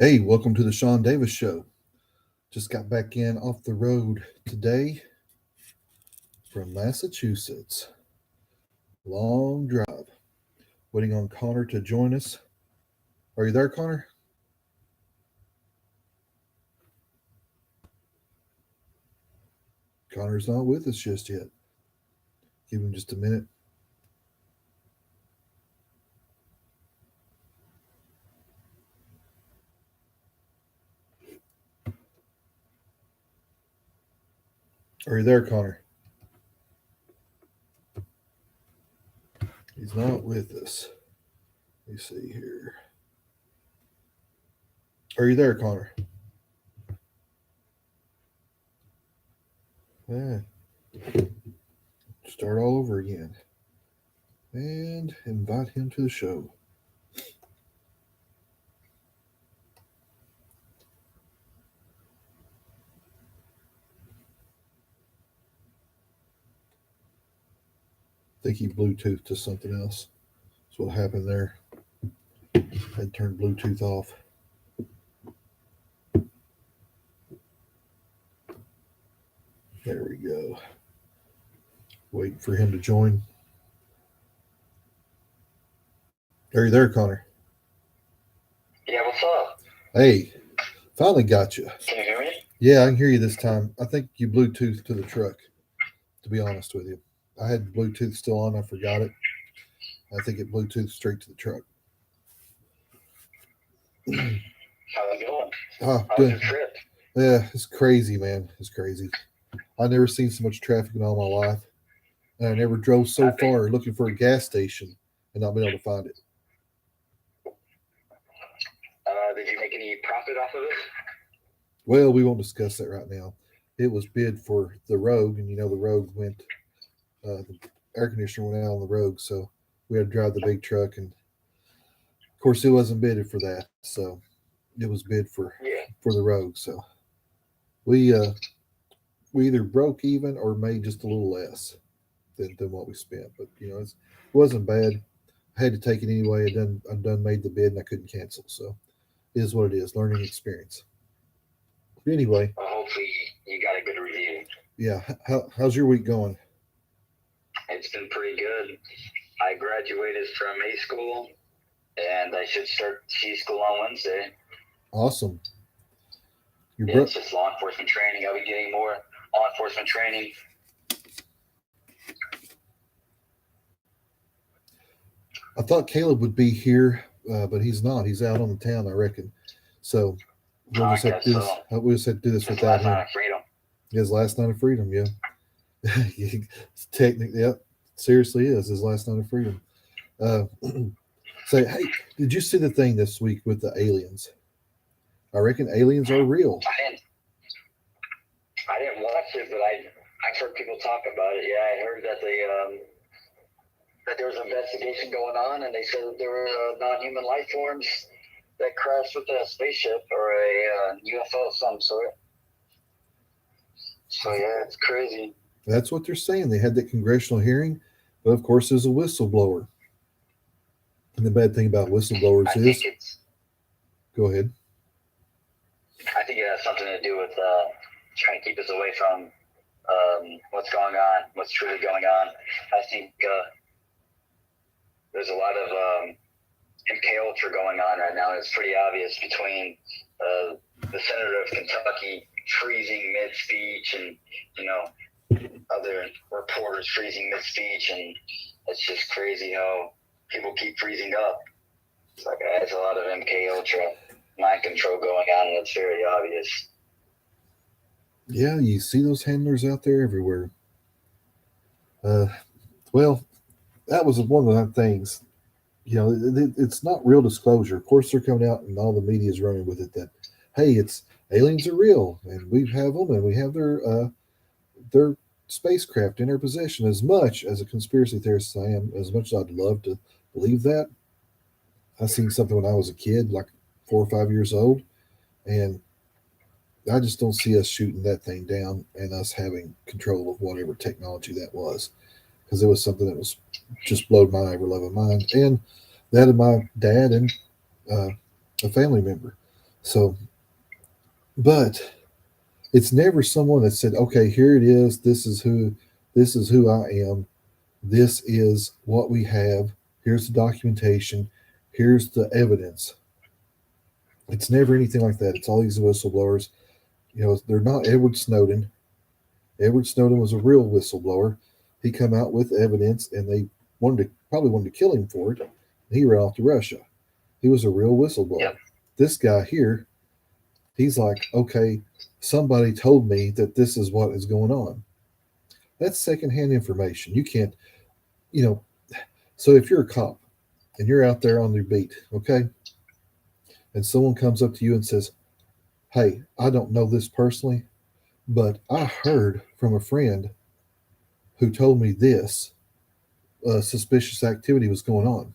Hey, welcome to the Sean Davis Show. Just got back in off the road today from Massachusetts. Long drive. Waiting on Connor to join us. Are you there, Connor? Connor's not with us just yet. Give him just a minute. Are you there, Connor? He's not with us. Let me see here. Are you there, Connor? Yeah. Start all over again. And invite him to the show. I think he Bluetooth to something else. That's what happened there. Had turned Bluetooth off. There we go. Waiting for him to join. Are you there, Connor? Yeah, what's up? Hey, finally got you. Can you hear me? Yeah, I can hear you this time. I think you Bluetooth to the truck, to be honest with you. I had Bluetooth still on. I forgot it. I think it Bluetooth straight to the truck. How's it going? Ah, How was good. your trip? Yeah, it's crazy, man. It's crazy. I never seen so much traffic in all my life. And I never drove so I think, far looking for a gas station and not being able to find it. did you make any profit off of it? Well, we won't discuss that right now. It was bid for the Rogue, and the Rogue went, the air conditioner went out on the Rogue, so we had to drive the big truck, and of course, it wasn't bidded for that, so it was bid Yeah. for the Rogue. So we uh, we either broke even or made just a little less than what we spent. But it wasn't bad. I had to take it anyway. I done made the bid and I couldn't cancel. So it is what it is. Learning experience. But anyway, Well, hopefully you got a good review. yeah. How's your week going? It's been pretty good. I graduated from A school, and I should start C school on Wednesday. Awesome. Your Yeah, bro- it's just law enforcement training. I'll be getting more law enforcement training. I thought Caleb would be here, but he's not. He's out on the town, I reckon. So we'll I just have guess to do so. this. We'll just have to do this His without last him. night of freedom. His last night of freedom, yeah. Technically, yep. Seriously, is his last night of freedom. Uh, Say, hey, did you see the thing this week with the aliens? I reckon aliens are real. I didn't watch it, but I've heard people talk about it. Yeah, I heard that that there was an investigation going on, and they said that there were non-human life forms that crashed with a spaceship or a UFO of some sort. So yeah, it's crazy. That's what they're saying. They had that congressional hearing, but of course, there's a whistleblower. And the bad thing about whistleblowers I is, think it's. go ahead. I think it has something to do with trying to keep us away from what's going on, what's truly going on. I think there's a lot of MK Ultra going on right now. It's pretty obvious between the senator of Kentucky freezing mid speech, and other reporters freezing mid speech, and it's just crazy how people keep freezing up. It's like there's a lot of MK Ultra mind control going on, and it's very obvious. Yeah, you see those handlers out there everywhere. Uh, well, that was one of the things. It's not real disclosure. Of course, they're coming out and all the media is running with it that, hey, it's aliens are real and we have them and we have their spacecraft in our possession. As much as a conspiracy theorist I am, as much as I'd love to believe that, I seen something when I was a kid, like 4 or 5 years old, and I just don't see us shooting that thing down and us having control of whatever technology that was, because it was something that was just blowed my ever loving mind and that of my dad and uh, a family member. So, but it's never someone that said, "Okay, here it is. This is who I am. This is what we have. Here's the documentation. Here's the evidence." It's never anything like that. It's all these whistleblowers. They're not Edward Snowden. Edward Snowden was a real whistleblower. He come out with evidence, and they probably wanted to kill him for it. And he ran off to Russia. He was a real whistleblower. Yep. This guy here, he's like, okay, somebody told me that this is what is going on. That's secondhand information. You can't, you know. So if you're a cop and you're out there on your beat, okay, and someone comes up to you and says, "Hey, I don't know this personally, but I heard from a friend who told me this suspicious activity was going on."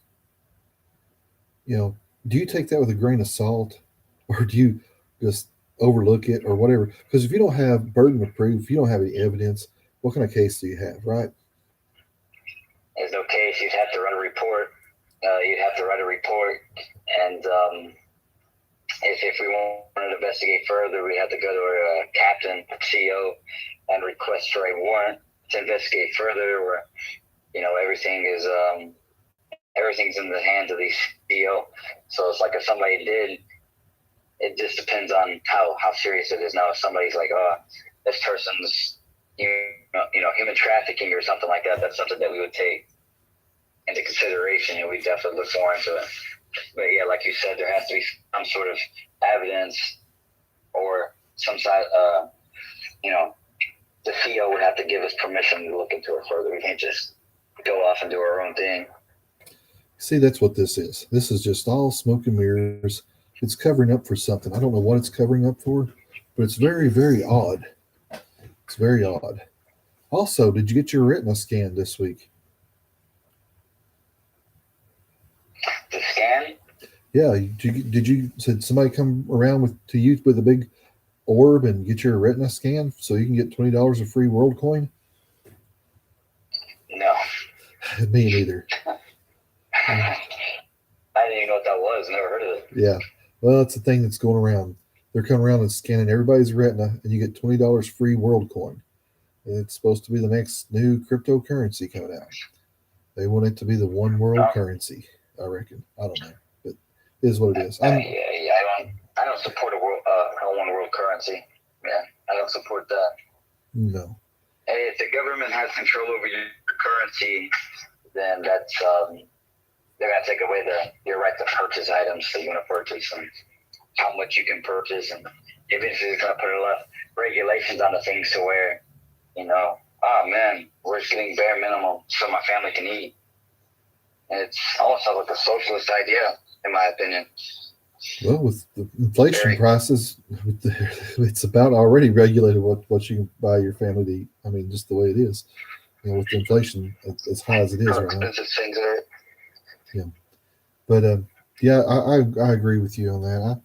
You know, do you take that with a grain of salt, or do you just overlook it or whatever? Because if you don't have burden of proof, if you don't have any evidence, what kind of case do you have, right? There's no case. You'd have to run a report. You'd have to write a report, and if we wanted to investigate further, we had to go to our captain, CEO, and request for a warrant to investigate further. Where everything's in the hands of the CEO. So it's like if somebody did, it just depends on how serious it is. Now, if somebody's like, "Oh, this person's human trafficking or something like that," that's something that we would take into consideration, and we definitely look more into it. But yeah, like you said, there has to be some sort of evidence or some side. The CEO would have to give us permission to look into it further. We can't just go off and do our own thing. See, that's what this is. This is just all smoke and mirrors. It's covering up for something. I don't know what it's covering up for, but it's very, very odd. It's very odd. Also, did you get your retina scan this week? The scan? Yeah. Did somebody come around to you with a big orb and get your retina scan so you can get $20 of free world coin? No. Me neither. I didn't even know what that was. Never heard of it. Yeah. Well, it's a thing that's going around. They're coming around and scanning everybody's retina, and you get $20 free world coin. And it's supposed to be the next new cryptocurrency coming out. They want it to be the one world currency, I reckon. I don't know, but it is what it is. I don't support a one world currency. Yeah, I don't support that. No. Hey, if the government has control over your currency, then that's they're gonna take away your right to purchase items that you want to purchase and how much you can purchase, and eventually they're gonna put enough regulations on the things to where, oh man, we're just getting bare minimum so my family can eat. And it's almost like a socialist idea, in my opinion. Well, with the inflation prices, it's about already regulated what you can buy your family to eat. I mean, just the way it is. With the inflation as high as it is right now. Things are. Yeah, but yeah, I agree with you on that.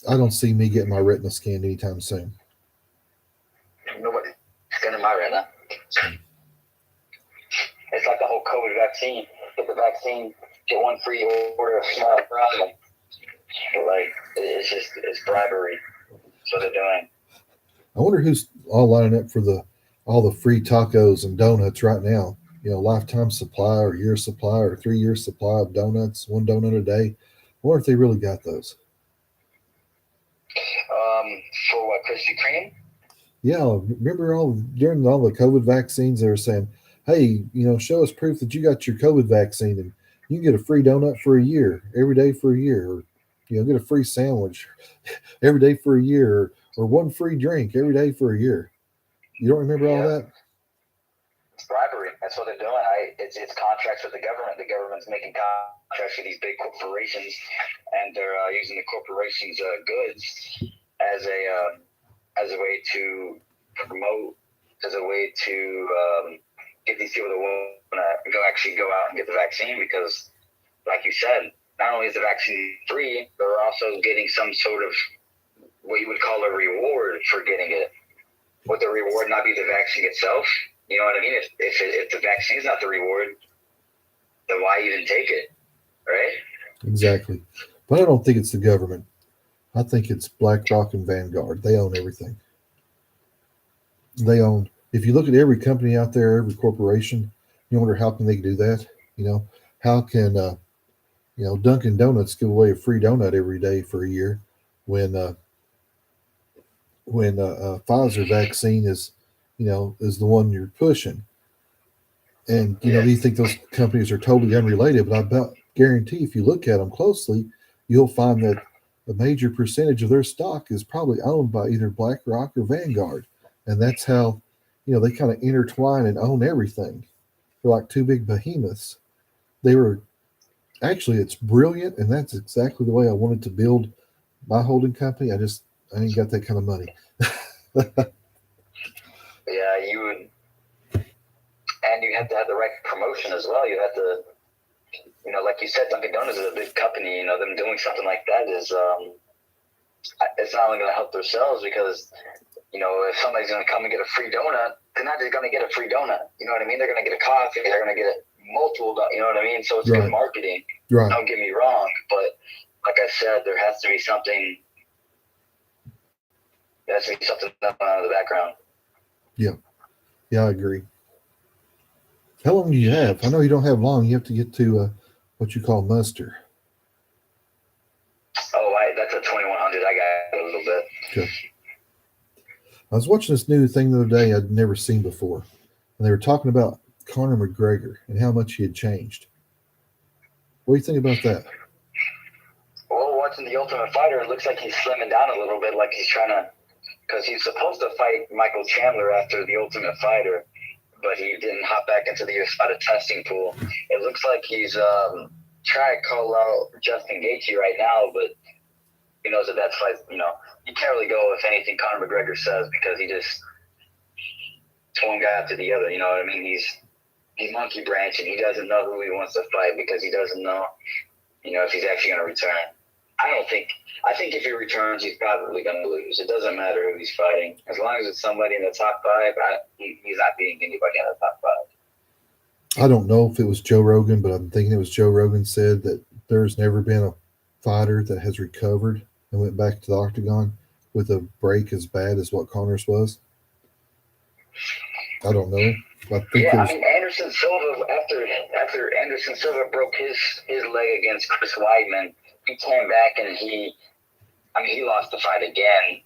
I don't see me getting my retina scanned anytime soon. Nobody's scanning my retina. It's like the whole COVID vaccine. Get the vaccine, get one free, order a small fry. Like, it's bribery. That's what they're doing. I wonder who's all lining up for all the free tacos and donuts right now. Lifetime supply or year supply or 3 year supply of donuts, one donut a day. I wonder if they really got those. For what, Krispy Kreme? Yeah, remember during all the COVID vaccines, they were saying, "Hey, show us proof that you got your COVID vaccine, and you can get a free donut for a year, every day for a year, or get a free sandwich every day for a year, or one free drink every day for a year." You don't remember all that? It's bribery. That's what they're doing. It's contracts with the government. The government's making contracts with these big corporations, and they're using the corporations' goods as a way to promote, as a way to get these people to want to go out and get the vaccine. Because, like you said, not only is the vaccine free, they're also getting some sort of what you would call a reward for getting it. Would the reward not be the vaccine itself? You know what I mean? If the vaccine is not the reward, then why even take it, right? Exactly. But I don't think it's the government. I think it's BlackRock and Vanguard. They own everything. They own. If you look at every company out there, every corporation, you wonder how can they do that? You know, how can Dunkin' Donuts give away a free donut every day for a year when Pfizer vaccine is the one you're pushing. And Yeah. do you think those companies are totally unrelated? But I about guarantee if you look at them closely, you'll find that a major percentage of their stock is probably owned by either BlackRock or Vanguard, and that's how they kind of intertwine and own everything. They're like two big behemoths. They were actually it's brilliant, and that's exactly the way I wanted to build my holding company. I ain't got that kind of money. Yeah, you would, and you have to have the right promotion as well. You have to, like you said, Dunkin' Donuts is a big company. Them doing something like that is, it's not only going to help themselves because, if somebody's going to come and get a free donut, they're not just going to get a free donut. You know what I mean? They're going to get a coffee. They're going to get multiple. You know what I mean? So it's good marketing. Right. Don't get me wrong, but like I said, there has to be something. There has to be something up out of the background. Yeah, I agree. How long do you have? I know you don't have long. You have to get to what you call muster. Oh, that's a 2100. I got a little bit. Okay. I was watching this new thing the other day I'd never seen before, and they were talking about Conor McGregor and how much he had changed. What do you think about that? Well, watching The Ultimate Fighter, it looks like he's slimming down a little bit, like he's trying to, because he's supposed to fight Michael Chandler after The Ultimate Fighter, but he didn't hop back into the USADA testing pool. It looks like he's trying to call out Justin Gaethje right now, but he knows that that's like, you can't really go with anything Conor McGregor says because he just, it's one guy after the other, you know what I mean? He's monkey branch and he doesn't know who he wants to fight because he doesn't know, if he's actually going to return. I think if he returns, he's probably going to lose. It doesn't matter who he's fighting. As long as it's somebody in the top five, he's not beating anybody in the top five. I don't know if it was Joe Rogan, but I'm thinking it was Joe Rogan said that there's never been a fighter that has recovered and went back to the octagon with a break as bad as what Conor's was. I don't know. Anderson Silva, after Anderson Silva broke his leg against Chris Weidman, he came back and he lost the fight again,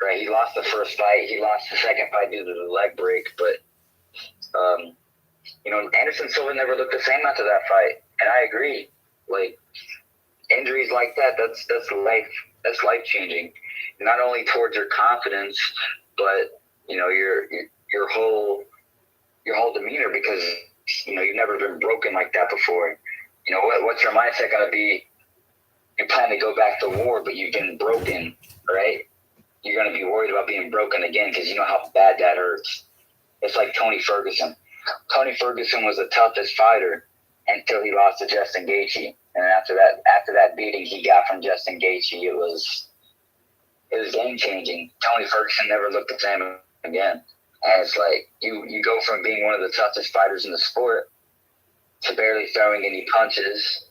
right? He lost the first fight. He lost the second fight due to the leg break. But, Anderson Silva never looked the same after that fight. And I agree. Like, injuries like that, that's life-changing. Not only towards your confidence, but, your whole demeanor because, you've never been broken like that before. What's your mindset going to be? You plan to go back to war, but you've been broken, right? You're going to be worried about being broken again because you know how bad that hurts. It's like Tony Ferguson. Tony Ferguson was the toughest fighter until he lost to Justin Gaethje. And after that beating he got from Justin Gaethje, it was game-changing. Tony Ferguson never looked the same again. And it's like you go from being one of the toughest fighters in the sport to barely throwing any punches,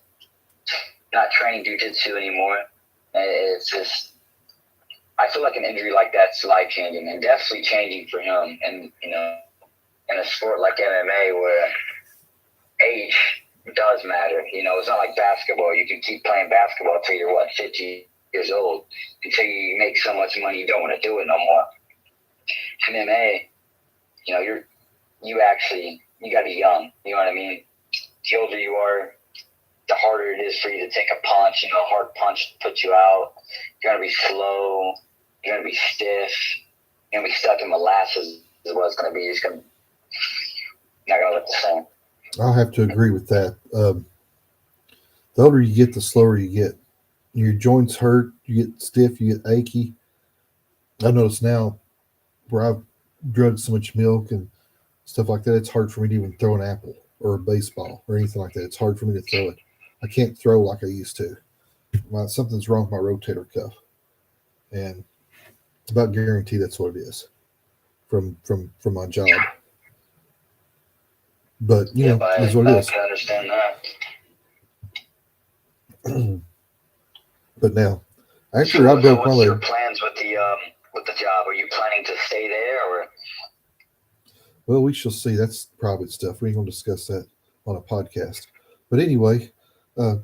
not training jiu-jitsu anymore. And it's just, I feel like an injury like that's life-changing and definitely changing for him. And, in a sport like MMA where age does matter. It's not like basketball. You can keep playing basketball until you're, 50 years old, until you make so much money you don't want to do it no more. MMA, you got to be young. You know what I mean? The older you are, the harder it is for you to take a punch. A hard punch puts you out. You're going to be slow. You're going to be stiff. You're going to be stuck in molasses is what it's going to be. It's not going to look the same. I'll have to agree with that. The older you get, the slower you get. Your joints hurt. You get stiff. You get achy. I notice now where I've drugged so much milk and stuff like that, it's hard for me to even throw an apple or a baseball or anything like that. It's hard for me to throw it. I can't throw like I used to. Something's wrong with my rotator cuff, and it's about guaranteed that's what it is from my job. But it's what it is. I can understand that. But now, After I broke my what's your leg, plans with the job? Are you planning to stay there, or? well, we shall see. That's private stuff. We ain't gonna discuss that on a podcast. But anyway, what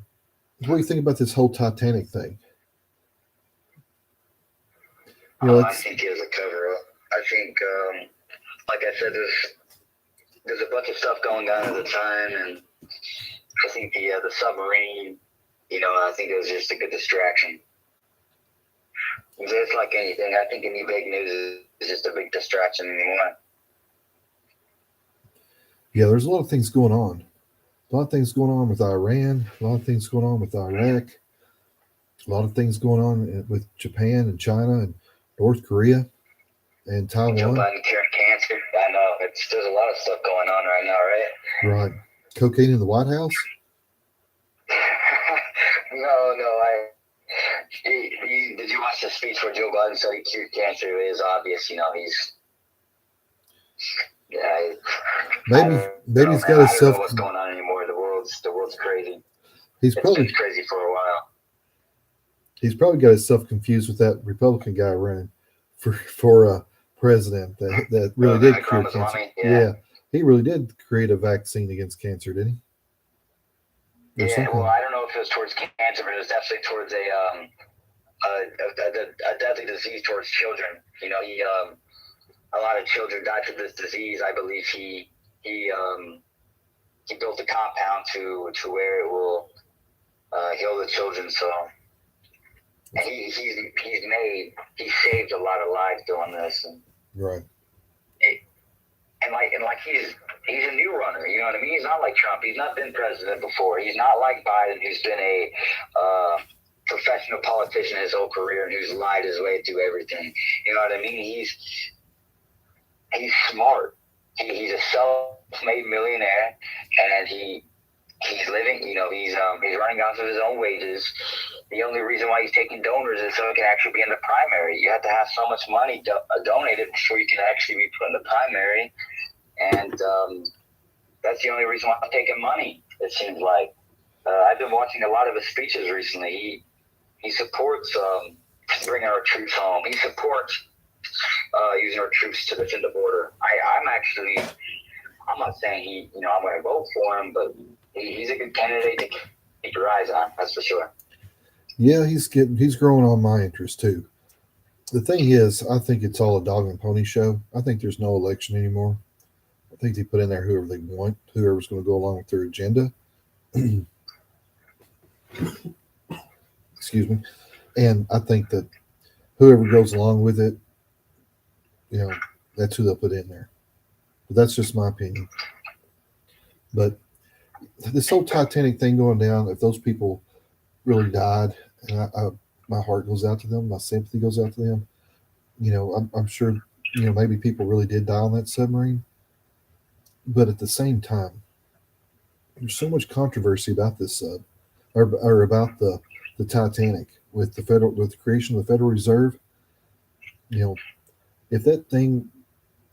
do you think about this whole Titanic thing? I It's think it was a cover up. I think, like I said, there's a bunch of stuff going on at the time, and I think the submarine, I think it was just a good distraction. It's like anything. I think any big news is just a big distraction anymore. yeah. There's a lot of things going on. A lot of things going on with Iran. A lot of things going on with Iraq. A lot of things going on with Japan and China and North Korea and Joe Taiwan. Biden curing cancer. I know there's a lot of stuff going on right now, right? Right. Cocaine in the White House. No. Did you watch the speech where Joe Biden said he cured cancer? It is obvious, he's. Yeah. Maybe he's got his I don't self. know what's going on anymore. The world's crazy. It's been crazy for a while. He's probably got himself confused with that Republican guy running for president that really did cure cancer. Yeah, he really did create a vaccine against cancer, didn't he? Well, I don't know if it was towards cancer, but it was definitely towards a deadly disease towards children. A lot of children died from this disease. I believe he built a compound to where it will heal the children. So. And he saved a lot of lives doing this, and right. He's a new runner. You know what I mean? He's not like Trump. He's not been president before. He's not like Biden, who's been a professional politician his whole career and who's lied his way through everything. You know what I mean? He's smart. He's a self-made millionaire, and he's living. He's running off of his own wages. The only reason why he's taking donors is so he can actually be in the primary. You have to have so much money donated before you can actually be put in the primary, and that's the only reason why I'm taking money. It seems like I've been watching a lot of his speeches recently. He supports bringing our troops home. He supports using our troops to defend the border. I'm not saying I'm going to vote for him, but he's a good candidate to keep your eyes on. That's for sure. Yeah, he's growing on my interest too. The thing is, I think it's all a dog and pony show. I think there's no election anymore. I think they put in there whoever they want, whoever's going to go along with their agenda. Excuse me. And I think that whoever goes along with it, that's who they'll put in there. But that's just my opinion. But this whole Titanic thing going down, if those people really died, and my heart goes out to them, my sympathy goes out to them. I'm sure, maybe people really did die on that submarine. But at the same time, there's so much controversy about this sub, or about the Titanic with the creation of the Federal Reserve. If that thing,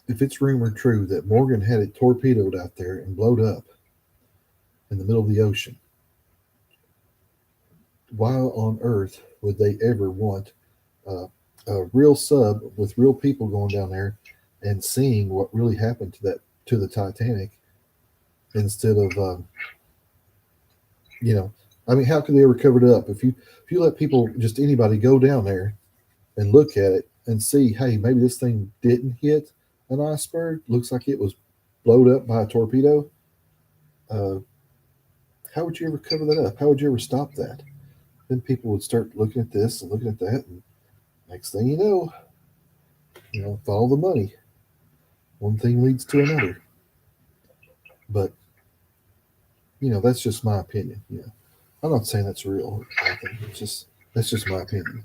if it's rumored true that Morgan had it torpedoed out there and blowed up in the middle of the ocean, why on earth would they ever want a real sub with real people going down there and seeing what really happened to the Titanic instead of how could they ever cover it up if you let people, just anybody, go down there and look at it and see, hey, maybe this thing didn't hit an iceberg, looks like it was blown up by a torpedo. How would you ever cover that up? How would you ever stop that? Then people would start looking at this and looking at that, and next thing you know, follow the money. One thing leads to another. But that's just my opinion. I'm not saying that's real. That's just my opinion.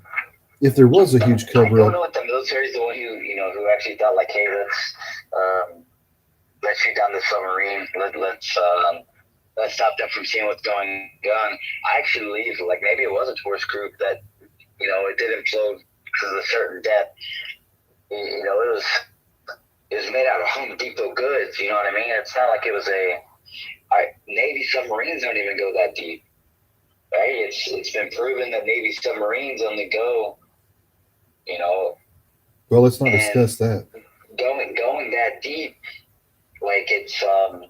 If there was a huge cover up, I don't know if the military is the one who actually thought, like, hey, let's shoot down the submarine. Let's stop them from seeing what's going on. I actually believe, like, maybe it was a tourist group that, it did implode because of a certain death. It was made out of Home Depot goods. You know what I mean? It's not like it was Navy submarines don't even go that deep. Right? It's been proven that Navy submarines only go, you know, Well, let's not and discuss that. going that deep, like it's a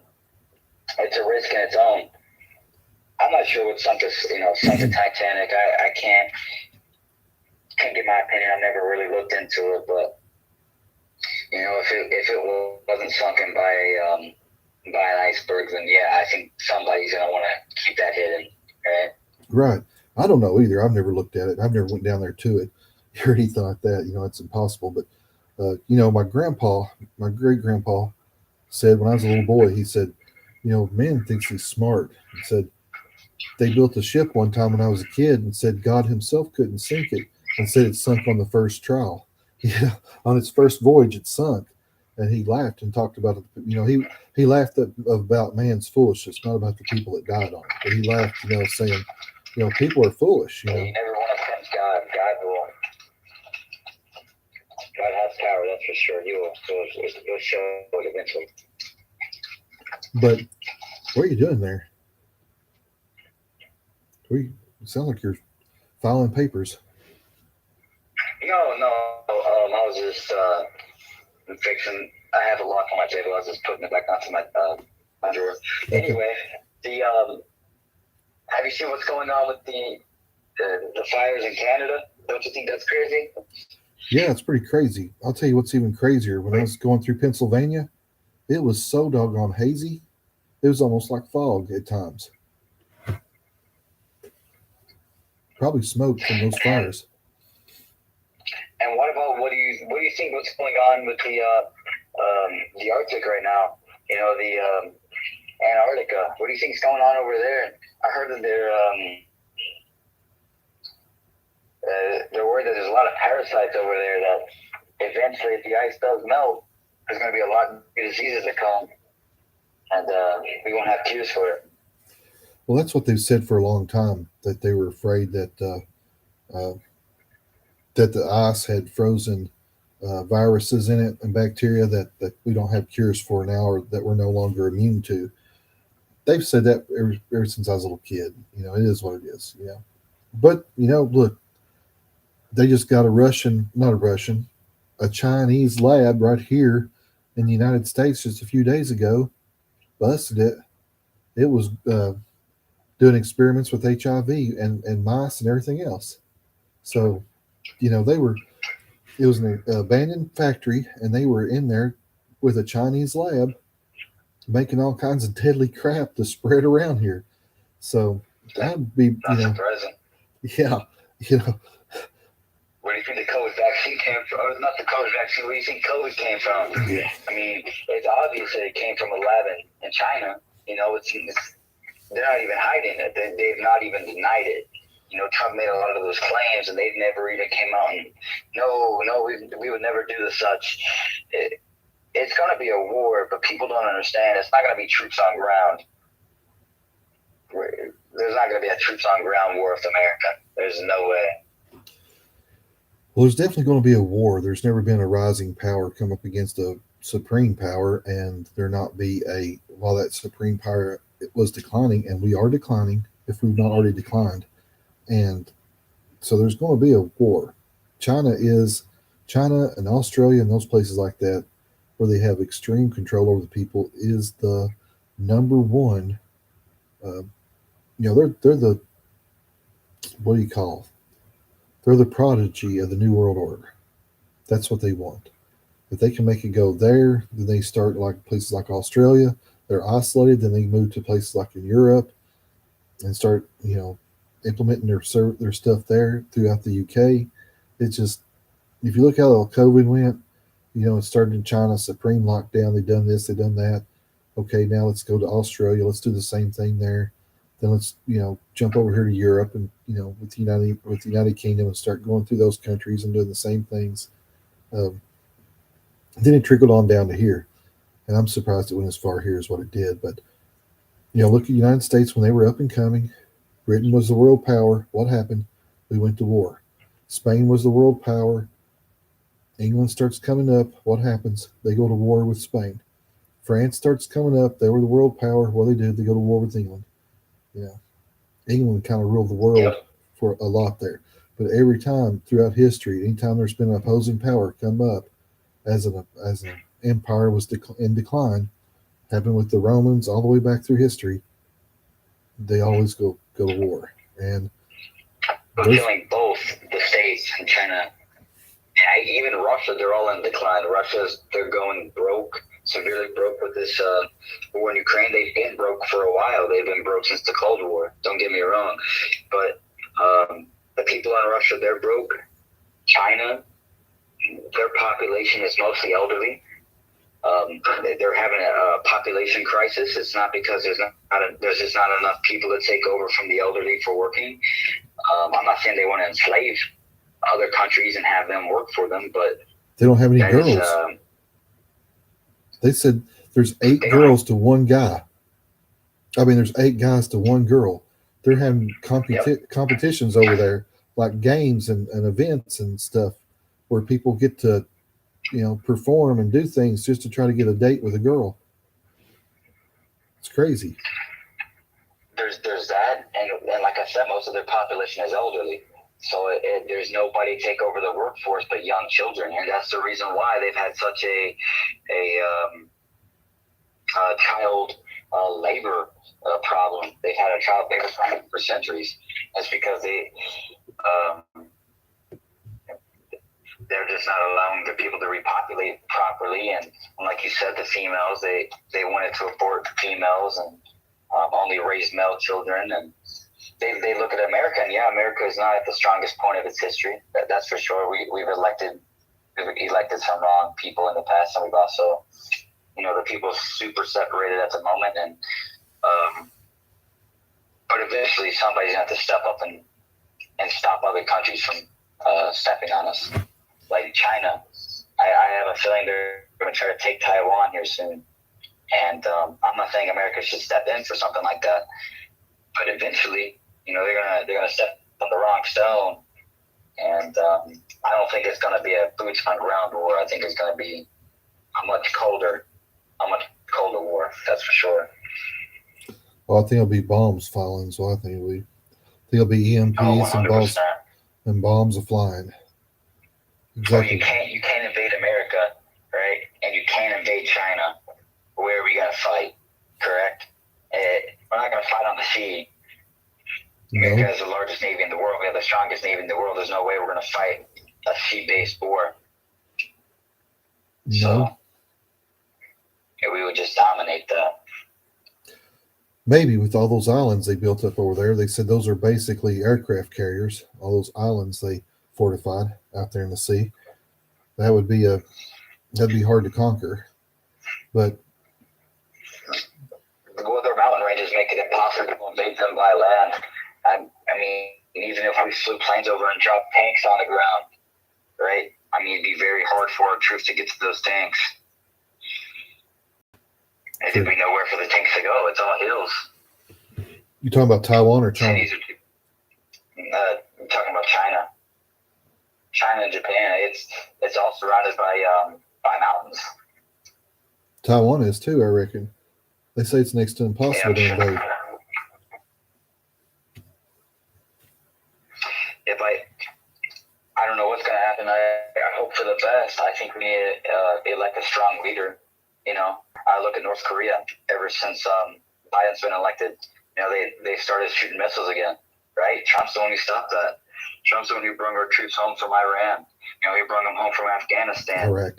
risk in its own. I'm not sure what sunk the Titanic. I can't get my opinion. I've never really looked into it, but if it wasn't sunken by an iceberg, then yeah, I think somebody's gonna want to keep that hidden, right? Right. I don't know either. I've never looked at it. I've never went down there to it or anything like that. It's impossible. But my grandpa, my great grandpa, said when I was a little boy, he said, man thinks he's smart. He said they built a ship one time when I was a kid and said God Himself couldn't sink it and said it sunk on the first trial. Yeah, on its first voyage it sunk, and he laughed and talked about it. He laughed about man's foolishness, not about the people that died on it. But he laughed, saying, people are foolish. You never want to tempt God. God has power, that's for sure. He'll show it eventually. But what are you doing there? You sound like you're filing papers. No. I was just fixing. I have a lock on my table. I was just putting it back onto my drawer. Okay. Anyway, the have you seen what's going on with the fires in Canada? Don't you think that's crazy? Yeah, it's pretty crazy. I'll tell you what's even crazier. When I was going through Pennsylvania, it was so doggone hazy. It was almost like fog at times. Probably smoke from those fires. And what do you think what's going on with the Arctic right now? The Antarctica. What do you think's going on over there? I heard that they're worried that there's a lot of parasites over there. That eventually, if the ice does melt, there's going to be a lot of diseases that come, and we won't have cures for it. Well, that's what they've said for a long time. That they were afraid that the ice had frozen viruses in it and bacteria that we don't have cures for now, or that we're no longer immune to. They've said that ever since I was a little kid. It is what it is. But look, they just got a Chinese lab right here in the United States just a few days ago, busted it. It was doing experiments with HIV and mice and everything else. So, it was an abandoned factory, and they were in there with a Chinese lab making all kinds of deadly crap to spread around here. So that'd be, Not surprising. Yeah, Where do you think the COVID vaccine came from? Or not the COVID vaccine. Where do you think COVID came from? Yeah. I mean, it's obvious that it came from a lab in China. They're not even hiding it. They've not even denied it. Trump made a lot of those claims, and they've never even came out and no, we would never do such. It's going to be a war, but people don't understand. It's not going to be troops on ground. There's not going to be a troops on ground war with America. There's no way. Well, there's definitely going to be a war. There's never been a rising power come up against a supreme power, and there not be while that supreme power was declining, and we are declining if we've not already declined. And so there's going to be a war. China and Australia and those places like that, where they have extreme control over the people, is the number one. They're the, what do you call? They're the prodigy of the New World Order. That's what they want. If they can make it go there, then they start like places like Australia. They're isolated. Then they move to places like in Europe and start, implementing their stuff there throughout the UK. It's just, if you look how COVID went, it started in China, supreme lockdown. They've done this, they've done that. Okay, now let's go to Australia. Let's do the same thing there. Then let's jump over here to Europe and with the United Kingdom and start going through those countries and doing the same things. Then it trickled on down to here, and I'm surprised it went as far here as what it did. But look at the United States when they were up and coming. Britain was the world power. What happened? We went to war. Spain was the world power. England starts coming up. What happens? They go to war with Spain. France starts coming up. They were the world power. What do? They go to war with England. England kind of ruled the world Yep. for a lot there. But every time throughout history, anytime there's been an opposing power come up as an empire was in decline, happened with the Romans all the way back through history, they always go to war. And We're there's killing both the states and China. Even Russia, they're all in decline. They're going broke, severely broke with this war in Ukraine. They've been broke for a while. They've been broke since the Cold War. Don't get me wrong, but the people in Russia, they're broke. China, their population is mostly elderly. They're having a population crisis. It's not because there's just not enough people to take over from the elderly for working. I'm not saying they want to enslave other countries and have them work for them, but they don't have any that is, girls. They said there's eight they don't have, girls to one guy. I mean, there's eight guys to one girl. They're having yep. competitions over there, like games and events and stuff, where people get to, perform and do things just to try to get a date with a girl. It's crazy. There's that, and like I said, most of their population is elderly. So there's nobody take over the workforce but young children, and that's the reason why they've had such a child labor problem. They've had a child labor problem for centuries. That's because they're just not allowing the people to repopulate properly, and like you said, the females they wanted to abort females and only raise male children, and they look at America, and yeah, America is not at the strongest point of its history. That's for sure. We've elected some wrong people in the past, and we've also, the people super separated at the moment, and but eventually somebody's gonna have to step up and stop other countries from stepping on us, like China. I have a feeling they're going to try to take Taiwan here soon, and I'm not saying America should step in for something like that, but eventually, they're gonna step on the wrong stone, and I don't think it's going to be a boots on ground war. I think it's going to be a much colder war. That's for sure. Well, I think it'll be bombs falling. So I think it'll be Oh, EMPs and balls 100%. and bombs are flying. Oh, Exactly. you can't invade America, right? And you can't invade China. Where are we going to fight? Correct? We're not going to fight on the sea. America No. has the largest navy in the world. We have the strongest navy in the world. There's no way we're going to fight a sea-based war. No. So we would just dominate that. Maybe with all those islands they built up over there, they said those are basically aircraft carriers. All those islands they fortified out there in the sea. That'd be hard to conquer. But Well, their mountain ranges make it impossible to invade them by land. I mean, even if we flew planes over and dropped tanks on the ground, right? I mean, it'd be very hard for our troops to get to those tanks. And Sure. if we know where for the tanks to go, it's all hills. you talking about Taiwan or China? I'm talking about China. China and Japan, it's all surrounded by mountains. Taiwan is too, I reckon. They say it's next to impossible to Yeah. invade. If I don't know what's going to happen. I hope for the best. I think we need to elect a strong leader. I look at North Korea. Ever since Biden's been elected, they started shooting missiles again, right? Trump's the one who stopped that. Trump's the one who brought our troops home from Iran. He brought them home from Afghanistan. Iraq.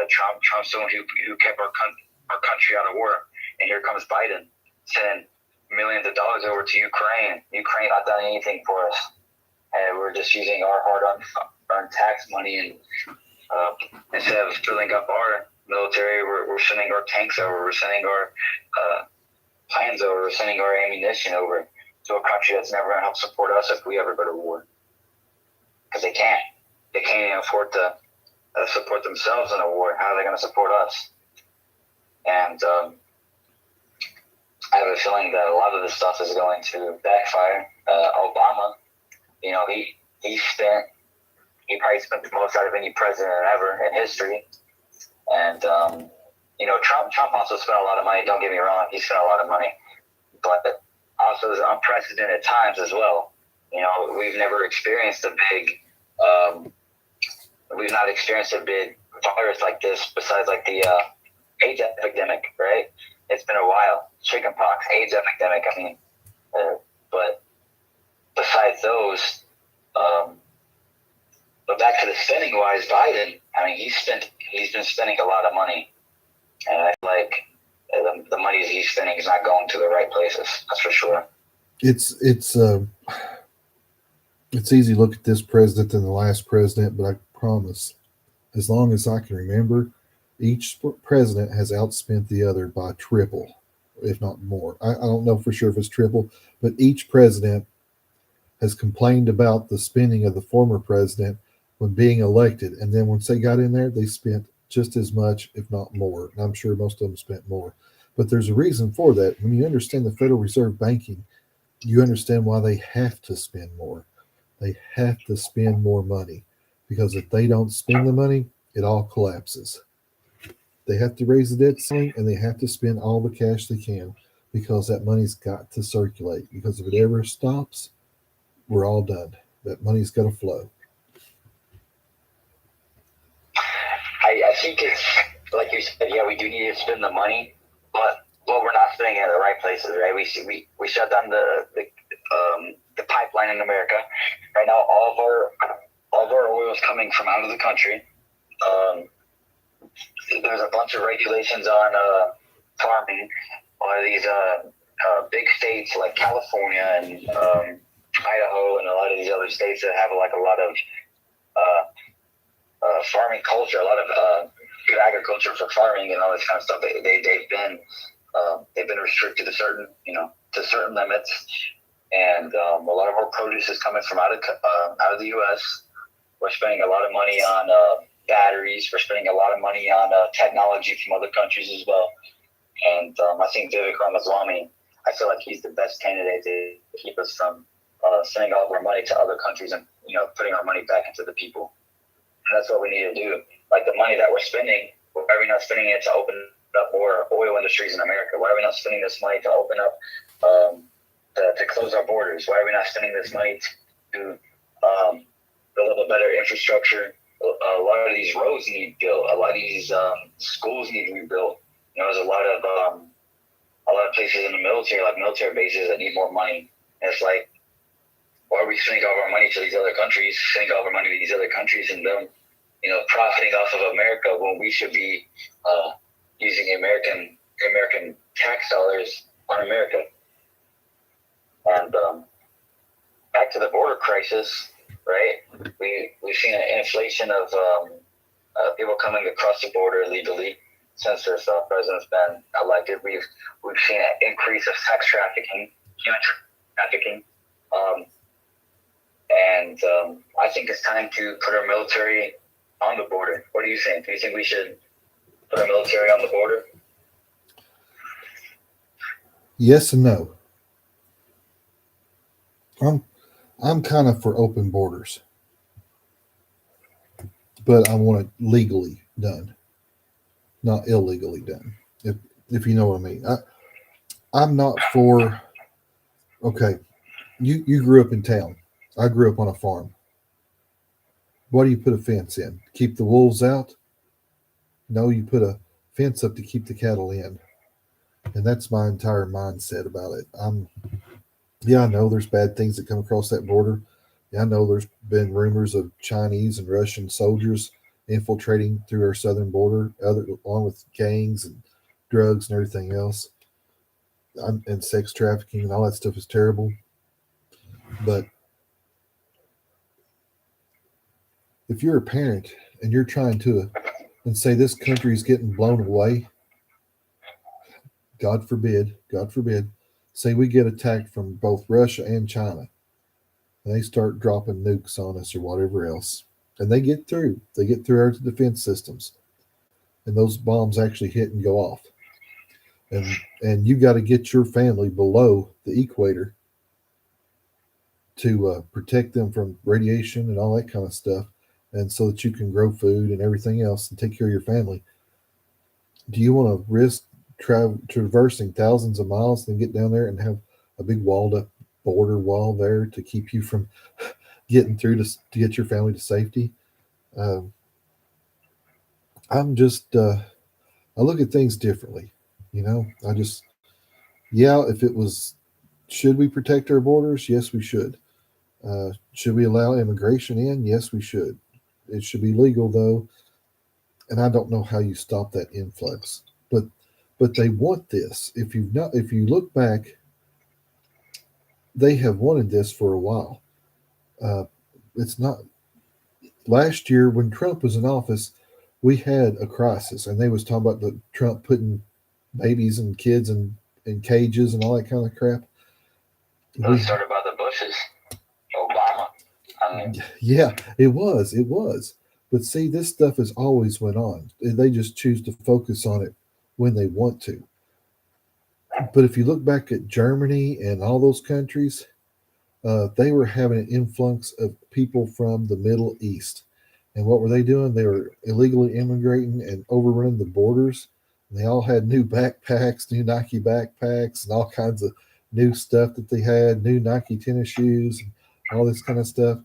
Trump's the one who kept our country out of war. And here comes Biden sending millions of dollars over to Ukraine. Ukraine not done anything for us. And we're just using our hard-earned tax money, and instead of filling up our military, we're sending our tanks over, we're sending our planes over, we're sending our ammunition over to a country that's never going to help support us if we ever go to war. Because they can't. They can't even afford to support themselves in a war. How are they going to support us? And I have a feeling that a lot of this stuff is going to backfire. Obama, he probably spent the most out of any president ever in history. And, Trump also spent a lot of money. Don't get me wrong. He spent a lot of money. But also is unprecedented times as well. We've never experienced we've not experienced a big virus like this besides like the AIDS epidemic, right? It's been a while. Chickenpox, AIDS epidemic. I mean, but besides those, but back to the spending wise, Biden. I mean, he's been spending a lot of money, and I feel like the money he's spending is not going to the right places. That's for sure. It's easy to look at this president and the last president, but I promise, as long as I can remember, each president has outspent the other by triple, if not more. I don't know for sure if it's triple, but each president has complained about the spending of the former president when being elected. And then once they got in there, they spent just as much, if not more. And I'm sure most of them spent more. But there's a reason for that. When you understand the Federal Reserve banking, you understand why they have to spend more. They have to spend more money, because if they don't spend the money, it all collapses. They have to raise the debt ceiling, and they have to spend all the cash they can, because that money's got to circulate. Because if it ever stops, we're all done. That money's got to flow. I think it's like you said. Yeah, we do need to spend the money, but we're not spending it in the right places, right? We shut down the pipeline in America right now. All of our oil is coming from out of the country. There's a bunch of regulations on farming. A lot of these big states like California and Idaho and a lot of these other states that have like a lot of farming culture, a lot of good agriculture for farming and all this kind of stuff. They've been restricted to certain limits, and a lot of our produce is coming from out of the U.S. We're spending a lot of money on batteries. We're spending a lot of money on technology from other countries as well. And I think Vivek Ramaswamy, I feel like he's the best candidate to keep us from sending all of our money to other countries and putting our money back into the people. And that's what we need to do. Like the money that we're spending, why are we not spending it to open up more oil industries in America? Why are we not spending this money to open up, to close our borders? Why are we not spending this money to build up a better infrastructure? A lot of these roads need built. A lot of these schools need rebuilt. There's a lot of places in the military, like military bases, that need more money. And it's like, why are we sending all of our money to these other countries, sending all of our money to these other countries, and them, profiting off of America when we should be using American tax dollars on America? And back to the border crisis, right? We've seen an inflation of people coming across the border illegally since this president's been elected. We've seen an increase of sex trafficking, human trafficking, and I think it's time to put our military on the border. What do you think? Do you think we should put our military on the border? Yes and no. I'm kind of for open borders, but I want it legally done, not illegally done. If you know what I mean. I'm not for. Okay, you grew up in town. I grew up on a farm. Why do you put a fence in? Keep the wolves out? No, you put a fence up to keep the cattle in. And that's my entire mindset about it. I know there's bad things that come across that border. Yeah, I know there's been rumors of Chinese and Russian soldiers infiltrating through our southern border, along with gangs and drugs and everything else. And sex trafficking and all that stuff is terrible. But if you're a parent and you're trying to, and say this country is getting blown away, God forbid, say we get attacked from both Russia and China, and they start dropping nukes on us or whatever else, and they get through our defense systems, and those bombs actually hit and go off, and you got to get your family below the equator to protect them from radiation and all that kind of stuff, and so that you can grow food and everything else and take care of your family. Do you want to risk traversing thousands of miles and get down there and have a big walled up border wall there to keep you from getting through to get your family to safety. Um, I'm just I look at things differently. I just yeah, if it was, should we protect our borders? Yes, we should. Should we allow immigration in? Yes, we should. It should be legal though, and I don't know how you stop that influx. But they want this. If you look back, they have wanted this for a while. Uh, it's not last year when Trump was in office, we had a crisis, and they was talking about the Trump putting babies and kids in cages and all that kind of crap. It was started by the Bushes, Obama. Yeah, it was. But see, this stuff has always went on. They just choose to focus on it when they want to. But if you look back at Germany and all those countries, they were having an influx of people from the Middle East. And what were they doing? They were illegally immigrating and overrunning the borders. And they all had new backpacks, new Nike backpacks, and all kinds of new stuff that they had, new Nike tennis shoes, and all this kind of stuff.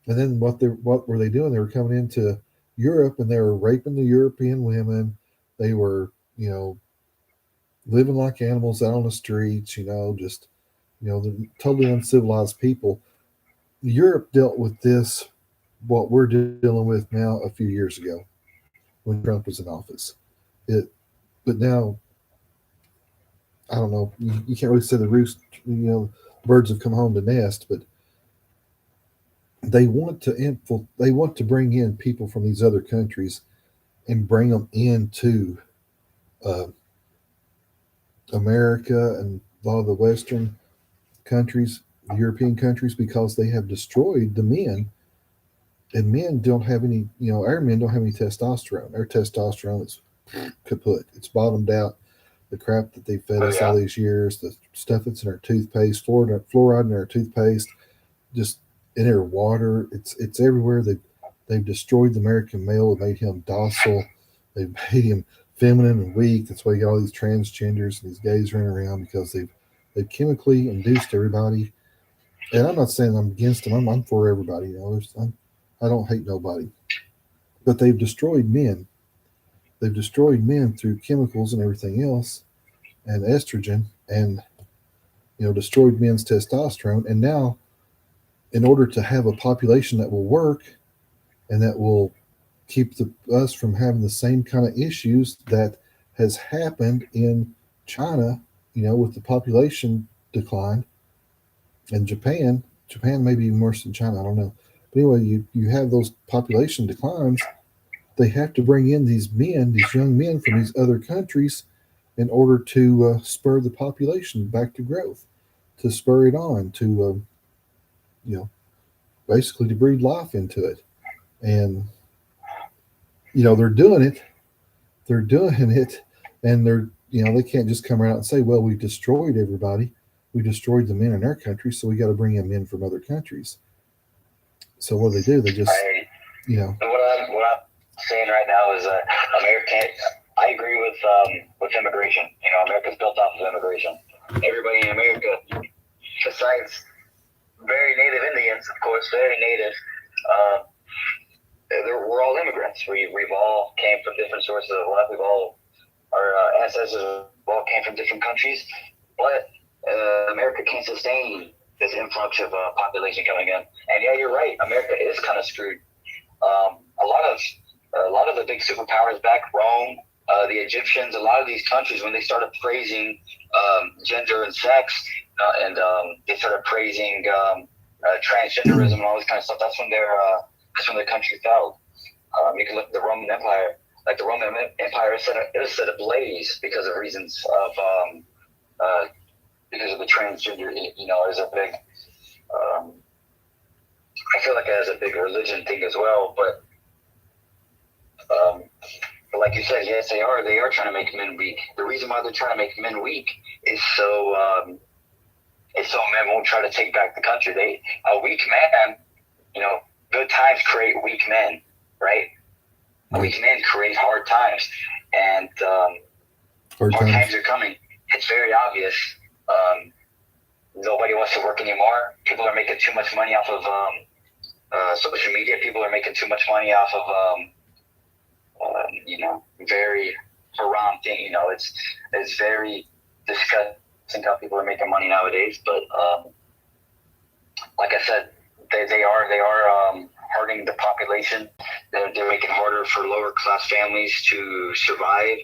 And then what were they doing? They were coming into Europe and they were raping the European women. They were, living like animals out on the streets, just they're totally uncivilized people. Europe dealt with this, what we're dealing with now, a few years ago when Trump was in office. It, but now, I don't know. You can't really say the roost. Birds have come home to nest, but they want to bring in people from these other countries and bring them into uh, America and a lot of the Western countries, the European countries, because they have destroyed the men. And men don't have any, our men don't have any testosterone. Our testosterone is kaput. It's bottomed out. The crap that they fed us all these years, the stuff that's in our toothpaste, fluoride in our toothpaste, just in our water. It's everywhere. They've destroyed the American male. They made him docile. They've made him feminine and weak. That's why you got all these transgenders and these gays running around, because they've chemically induced everybody. And I'm not saying I'm against them. I'm for everybody. I don't hate nobody. But they've destroyed men. They've destroyed men through chemicals and everything else, and estrogen, and destroyed men's testosterone. And now, in order to have a population that will work and that will keep us from having the same kind of issues that has happened in China, with the population decline, and Japan may be even worse than China. I don't know. But anyway, you have those population declines. They have to bring in these men, these young men from these other countries, in order to spur the population back to growth, to spur it on, to basically to breed life into it. And they're doing it. They're doing it, and they can't just come out and say, "Well, we destroyed everybody. We destroyed the men in our country, so we got to bring in men from other countries." So what do? They just, What I'm saying right now is American. I agree with immigration. America's built off of immigration. Everybody in America, besides very native Indians, of course, very native, we're all immigrants. We've all came from different sources of life. Our ancestors all came from different countries, but America can't sustain this influx of population coming in. And yeah, you're right. America is kind of screwed. A lot of the big superpowers back, Rome, the Egyptians, a lot of these countries, when they started praising gender and sex, and they started praising transgenderism and all this kind of stuff, that's when their country fell. You can look at the Roman Empire. Like the Roman Empire, it was set ablaze because of reasons of because of the transgender. There's a big. I feel like it has a big religion thing as well, but like you said, yes, they are. They are trying to make men weak. The reason why they're trying to make men weak is so men won't try to take back the country. A weak man, good times create weak men, right? Weak men create hard times, and hard times are coming. It's very obvious. nobody wants to work anymore. People are making too much money off of social media. People are making too much money off of very haram thing. It's very disgusting how people are making money nowadays. But like I said, they are hurting the population. They're making it harder for lower class families to survive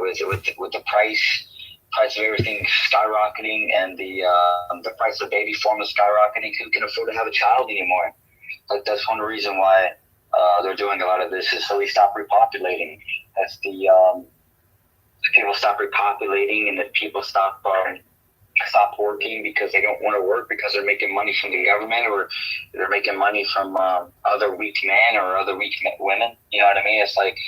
with the price of everything skyrocketing, and the price of baby formula skyrocketing. Who can afford to have a child anymore? That's one reason why they're doing a lot of this, is so we stop repopulating. As the people stop repopulating, and the people stop working because they don't want to work, because they're making money from the government, or they're making money from other weak men or other weak women. You know what I mean? It's like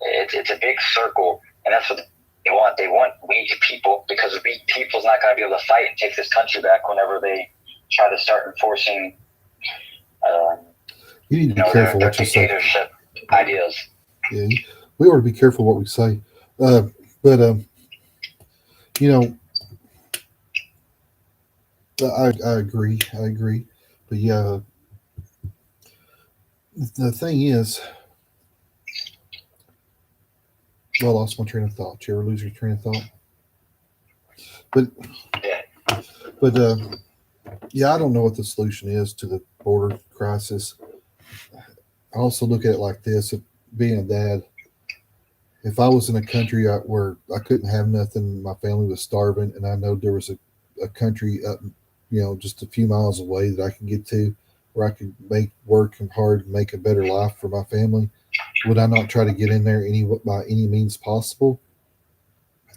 it's a big circle, and that's what they want. They want weak people, because weak people's not going to be able to fight and take this country back whenever they try to start enforcing You need to be careful their what you say. dictatorship ideas. Yeah, we ought to be careful what we say. But you know, I agree. I agree. But yeah, the thing is, well, I lost my train of thought. You ever lose your train of thought? But Yeah. but yeah, I don't know what the solution is to the border crisis. I also look at it like this: if being a dad, if I was in a country where I couldn't have nothing, my family was starving, and I know there was a country up, just a few miles away that I could get to, where I could make work and hard and make a better life for my family, would I not try to get in there by any means possible?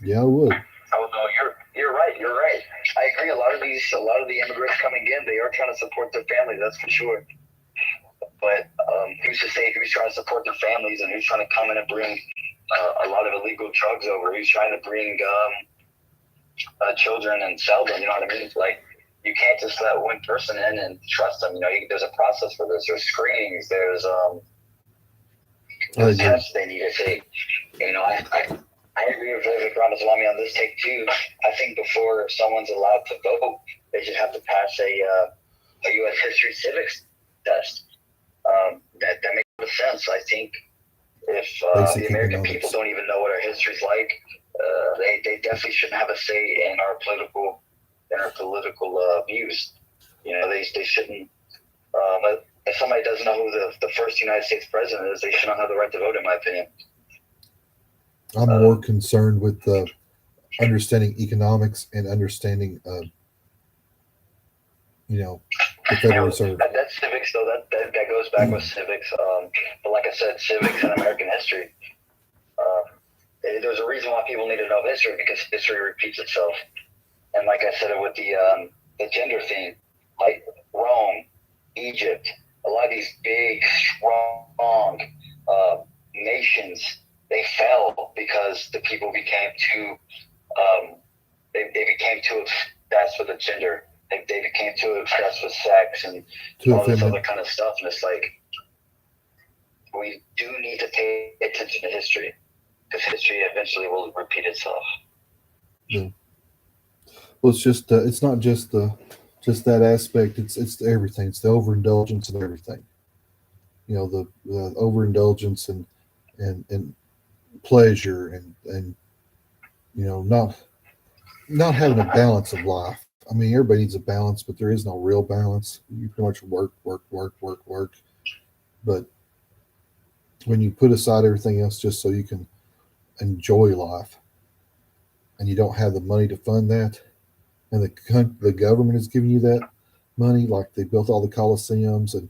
Yeah, I would. Oh no, you're right. You're right. I agree. A lot of the immigrants coming in, they are trying to support their families. That's for sure. But who's to say who's trying to support their families, and who's trying to come in and bring a lot of illegal drugs over? Who's trying to bring children and sell them? You know what I mean? Like, you can't just let one person in and trust them. There's a process for this. There's screenings. There's tests they need to take. I agree with Ramaswamy on this take too. I think before someone's allowed to vote, they should have to pass a U.S. history civics test. That makes sense. I think if the American people don't even know what our history's like, they definitely shouldn't have a say in our political views. They shouldn't. If somebody doesn't know who the first United States president is, they shouldn't have the right to vote, in my opinion. I'm more concerned with understanding economics and understanding, the Federal Reserve. That's civics, though. That goes back with civics. But like I said, civics and American history. There's a reason why people need to know history, because history repeats itself. And like I said, with the gender thing, like Rome, Egypt, a lot of these big, strong nations, they fell because the people became too they became too obsessed with the gender. They became too obsessed with sex and all this other kind of stuff. And it's like, we do need to pay attention to history, because history eventually will repeat itself. Yeah. Well, it's not just that aspect. It's everything. It's the overindulgence and everything. The overindulgence and pleasure and not having a balance of life. I mean, everybody needs a balance, but there is no real balance. You pretty much work. But when you put aside everything else just so you can enjoy life, and you don't have the money to fund that, and the government is giving you that money, like they built all the coliseums and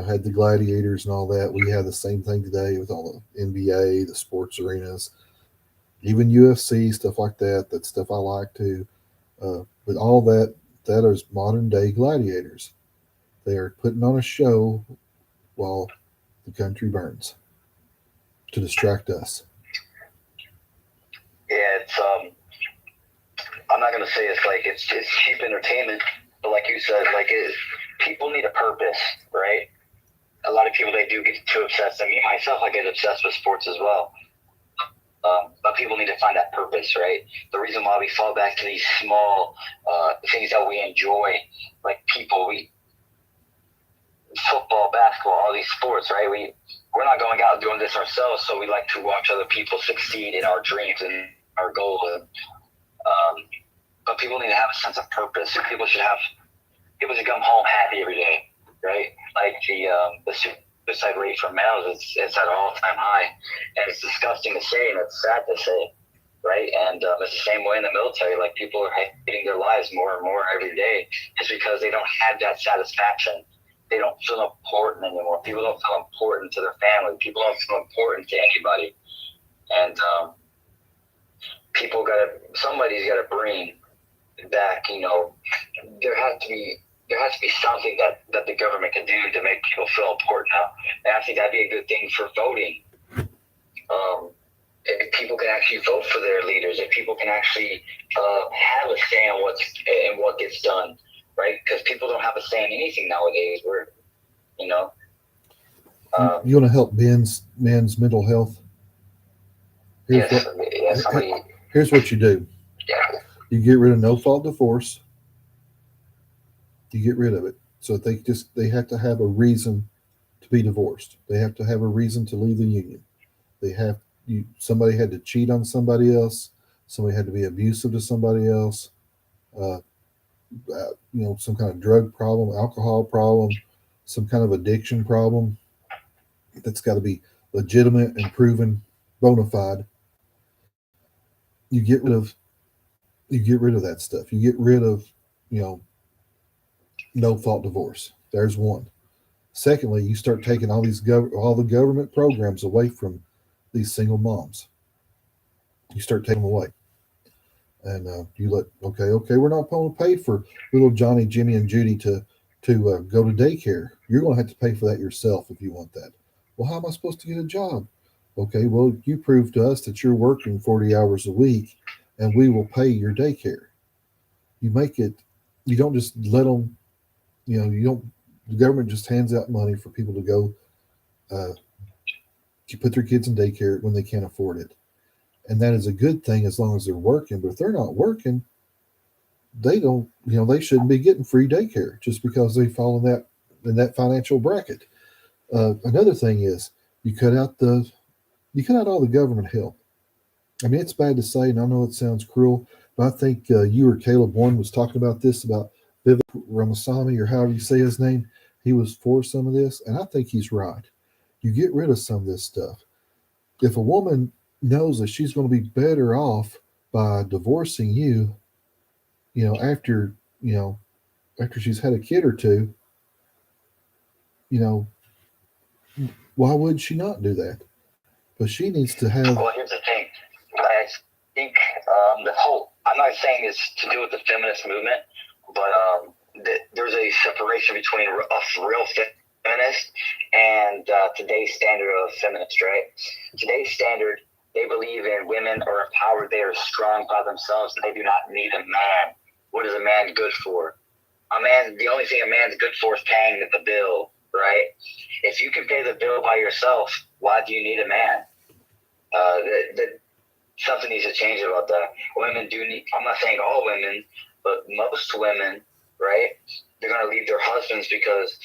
had the gladiators and all that. We have the same thing today with all the NBA, the sports arenas, even UFC, stuff like that. That stuff I like too. But all that is modern day gladiators. They are putting on a show while the country burns to distract us. Yeah, it's I'm not gonna say it's cheap entertainment, but like you said, people need a purpose, right? A lot of people, they do get too obsessed. I mean, myself, I get obsessed with sports as well. But people need to find that purpose, right? The reason why we fall back to these small things that we enjoy, like football, basketball, all these sports, right? We're not going out doing this ourselves, so we like to watch other people succeed in our dreams and our goals. But people need to have a sense of purpose. People should come home happy every day, right? Like the suicide rate for males it's at an all-time high, and it's disgusting to say, and it's sad to say, right? And it's the same way in the military. Like, people are hating their lives more and more every day, just because they don't have that satisfaction. They don't feel important anymore. People don't feel important to their family. People don't feel important to anybody, and somebody's gotta bring back. There has to be something that the government can do to make people feel important now. And I think that'd be a good thing for voting. If people can actually vote for their leaders, if people can actually have a say in what gets done, right? Because people don't have a say in anything nowadays. You want to help men's mental health? Here's here's what you do. Yeah. You get rid of no-fault divorce. You get rid of it. So they have to have a reason to be divorced. They have to have a reason to leave the union. Somebody had to cheat on somebody else. Somebody had to be abusive to somebody else. Uh, some kind of drug problem, alcohol problem, some kind of addiction problem. That's got to be legitimate and proven, bona fide. You get rid of that stuff. You get rid of you know no fault divorce. There's one. Secondly, you start taking all the government programs away from these single moms. You start taking them away, and okay, we're not going to pay for little Johnny, Jimmy, and Judy to go to daycare. You're going to have to pay for that yourself if you want that. Well, how am I supposed to get a job? Okay, well, you prove to us that you're working 40 hours a week, and we will pay your daycare. You make it. You don't just let them. You don't. The government just hands out money for people to go to put their kids in daycare when they can't afford it, and that is a good thing as long as they're working. But if they're not working, they don't. They shouldn't be getting free daycare just because they fall in that financial bracket. Another thing is you cut out all the government help. I mean, it's bad to say, and I know it sounds cruel, but I think you or Caleb Warren was talking about this about Vivek Ramaswamy, or however you say his name. He was for some of this, and I think he's right. You get rid of some of this stuff. If a woman knows that she's going to be better off by divorcing you, after she's had a kid or two, why would she not do that? But she needs to have. Well, here's the thing. I think I'm not saying it's to do with the feminist movement, but there's a separation between a real feminist and today's standard of feminist, right? Today's standard, they believe in women are empowered, they are strong by themselves, and they do not need a man. What is a man good for? The only thing a man's good for is paying the bill, right? If you can pay the bill by yourself, why do you need a man? Something needs to change about that. Women do need, I'm not saying all women, but most women, right? They're going to leave their husbands because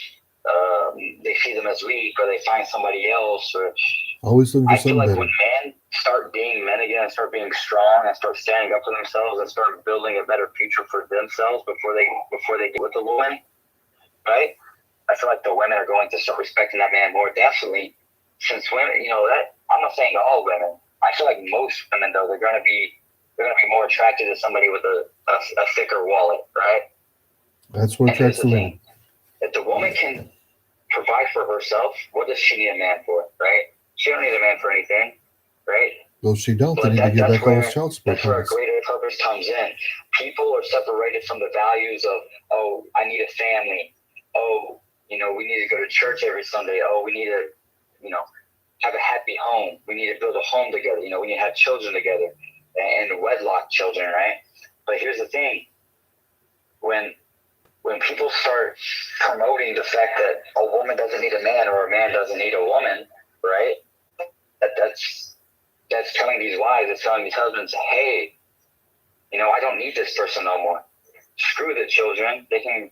they see them as weak, or they find somebody else. Or always looking for I feel like better. when men start being men again, and start being strong, and start standing up for themselves, and start building a better future for themselves before they get with a woman, right? I feel like the women are going to start respecting that man more. Definitely, since women, that I'm not saying all women. I feel like most women, though, they're going to be more attracted to somebody with a thicker wallet, right? That's what attracts the women. If the woman can provide for herself, what does she need a man for, right? She don't need a man for anything, right? Well, she don't. They need to give back all those child support. That's where a greater purpose comes in. People are separated from the values of, I need a family. We need to go to church every Sunday. We need to, have a happy home. We need to build a home together. We need to have children together, and wedlock children, right? But here's the thing: when people start promoting the fact that a woman doesn't need a man or a man doesn't need a woman, right? That's that's telling these wives, it's telling these husbands, hey, I don't need this person no more. Screw the children. They can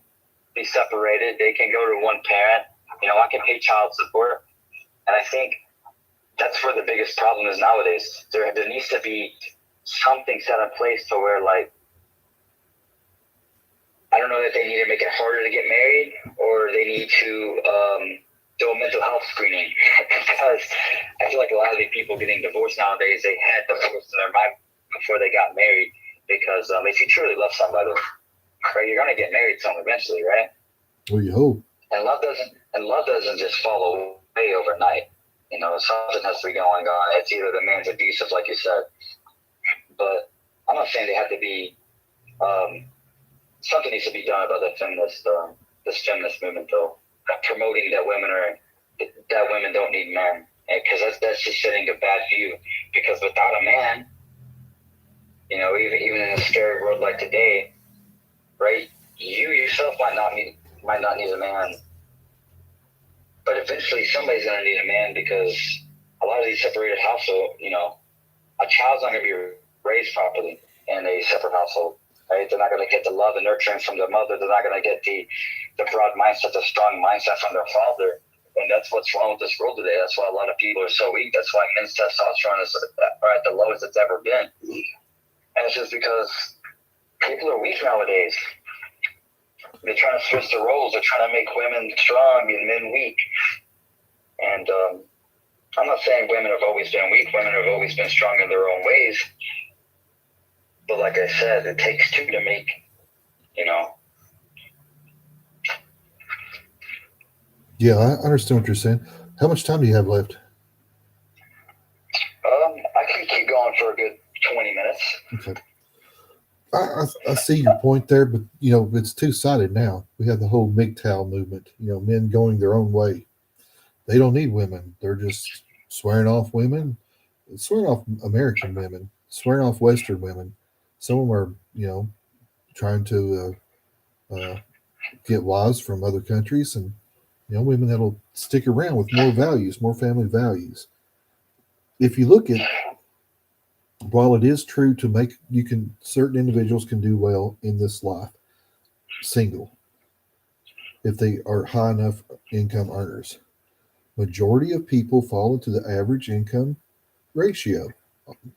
be separated. They can go to one parent. I can pay child support. And I think that's where the biggest problem is nowadays. There needs to be something set in place to where, like, I don't know that they need to make it harder to get married, or they need to do a mental health screening. Because I feel like a lot of the people getting divorced nowadays, they had divorce in their mind before they got married. Because if you truly love somebody, right, you're gonna get married some eventually, right? Well, you hope. And love doesn't just fall away overnight. Something has to be going on. It's either the man's abusive, like you said, but I'm not saying they have to be. Something needs to be done about this feminist movement, though, promoting that women don't need men, because that's just setting a bad view. Because without a man, even in a scary world like today, right? You yourself might not need a man, but eventually somebody's gonna need a man, because a lot of these separated households, a child's not gonna be raised properly in a separate household. Right? They're not going to get the love and nurturing from their mother. They're not going to get the broad mindset, the strong mindset from their father. And that's what's wrong with this world today. That's why a lot of people are so weak. That's why men's testosterone is at the lowest it's ever been. And it's just because people are weak nowadays. They're trying to switch the roles. They're trying to make women strong and men weak. And I'm not saying women have always been weak. Women have always been strong in their own ways. But like I said, it takes two to make, Yeah, I understand what you're saying. How much time do you have left? I can keep going for a good 20 minutes. Okay. I see your point there, but it's two-sided now. We have the whole MGTOW movement. Men going their own way. They don't need women. They're just swearing off women, swearing off American women, swearing off Western women. Some of them are, trying to get wives from other countries, and women that'll stick around with more values, more family values. If you look at, while it is true to certain individuals can do well in this life, single, if they are high enough income earners. Majority of people fall into the average income ratio.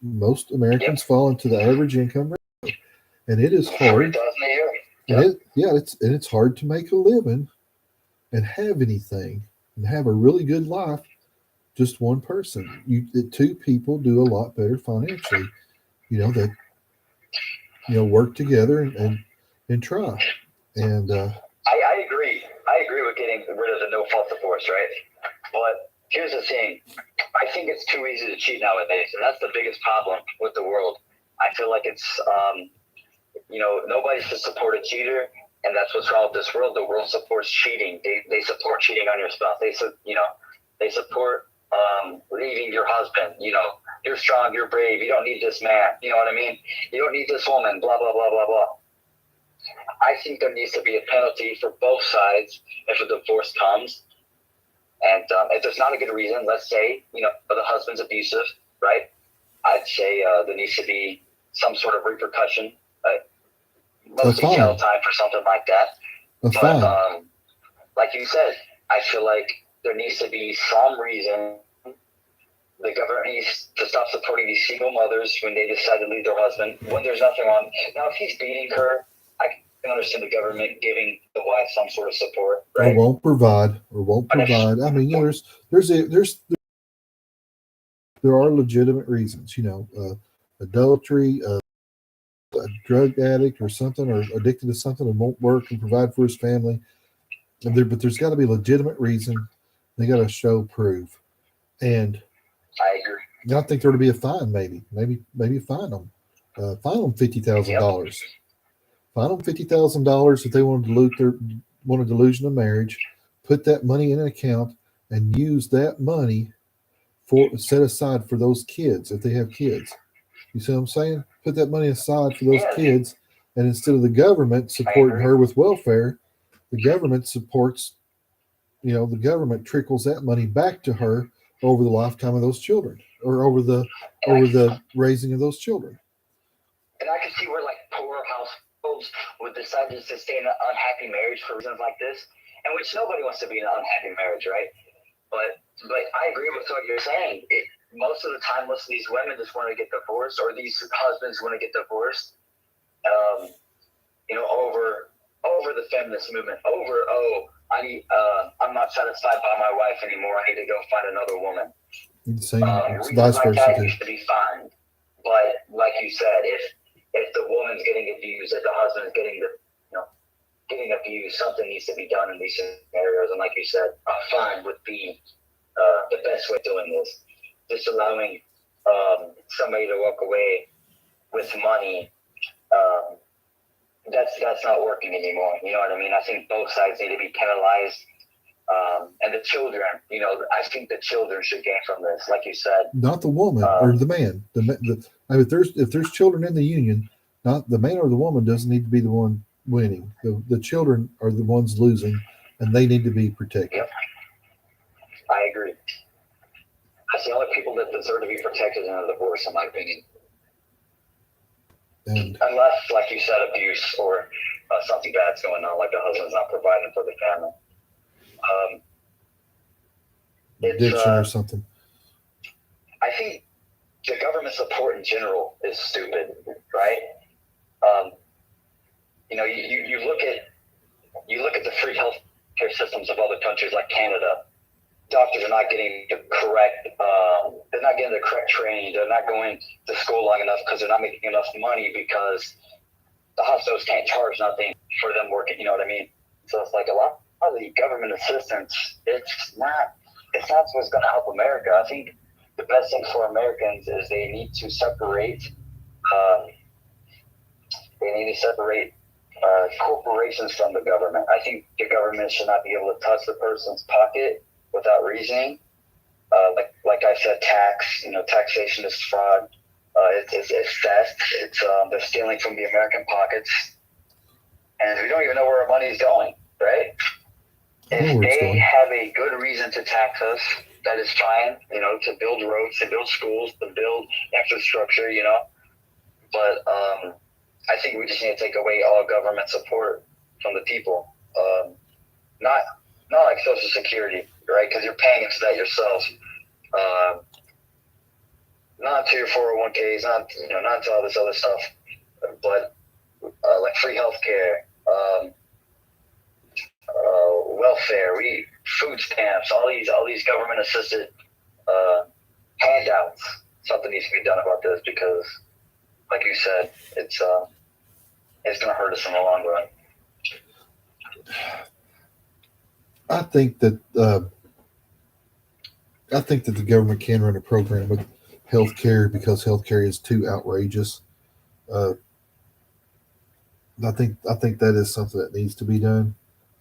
Most Americans fall into the average income ratio, and it is hard. It's hard to make a living and have anything and have a really good life. Just one person. Two people do a lot better financially. That work together and try. And I agree. I agree with getting rid of the no fault divorce, right? But here's the thing. I think it's too easy to cheat nowadays, and that's the biggest problem with the world. I feel like it's, nobody should support a cheater, and that's what's wrong with this world. The world supports cheating. They support cheating on your spouse. They support leaving your husband. You're strong, you're brave. You don't need this man. You know what I mean? You don't need this woman. Blah blah blah blah blah. I think there needs to be a penalty for both sides if a divorce comes. And if there's not a good reason, let's say, the husband's abusive, right? I'd say there needs to be some sort of repercussion, mostly jail time for something like that. But like you said, I feel like there needs to be some reason. The government needs to stop supporting these single mothers when they decide to leave their husband, when there's nothing wrong. Now, if he's beating her, I can understand the government giving the wife some sort of support, right? Or won't provide. I mean, there are legitimate reasons. Adultery, a drug addict or something, or addicted to something and won't work and provide for his family. But there's got to be a legitimate reason. They got to show proof. And I agree. I think there ought to be a fine, maybe fine them $50,000. Fine them $50,000 if they want a delusion of marriage. Put that money in an account and use that money set aside for those kids if they have kids. You see what I'm saying? Put that money aside for those kids, and instead of the government supporting her with welfare, the government supports. The government trickles that money back to her over the lifetime of those children. or over the raising of those children. And I can see where like poor households would decide to stay in an unhappy marriage for reasons like this, and which nobody wants to be in an unhappy marriage, right? But I agree with what you're saying. Most of the time, most of these women just want to get divorced, or these husbands want to get divorced. Over the feminist movement, I'm not satisfied by my wife anymore. I need to go find another woman. Same, Reasons vice like versa that too. used to be fine, but like you said, if the woman's getting abused, if the husband's getting abused, something needs to be done in these scenarios. And like you said, a fine would be the best way of doing this. Just allowing somebody to walk away with money. That's not working anymore. You know what I mean? I think both sides need to be penalized. And the children, I think the children should gain from this, like you said. Not the woman or the man. If there's children in the union, not the man or the woman doesn't need to be the one winning. The children are the ones losing, and they need to be protected. Yep. I agree. That's the only people that deserve to be protected in a divorce, in my opinion. And unless, like you said, abuse or something bad's going on, like the husband's not providing for the family. addiction or something. I think the government support in general is stupid, right? You look at the free healthcare systems of other countries like Canada. Doctors are not getting the correct. They're not getting the correct training. They're not going to school long enough because they're not making enough money because the hospitals can't charge nothing for them working. You know what I mean? So it's like a lot of the government assistance. It's not what's going to help America. I think the best thing for Americans is they need to separate. Corporations from the government. I think the government should not be able to touch the person's pocket without reasoning. Like I said, taxation is fraud. It's theft. They're stealing from the American pockets, and we don't even know where our money is going. Right? If they have a good reason to tax us, that is fine. To build roads, to build schools, to build infrastructure. But I think we just need to take away all government support from the people. Not like Social Security, right? Because you're paying into that yourself. Not to your 401ks, not to all this other stuff, but like free healthcare, welfare, food stamps, all these government assisted handouts. Something needs to be done about this because, like you said, it's going to hurt us in the long run. I think that the government can run a program with healthcare because healthcare is too outrageous. I think that is something that needs to be done.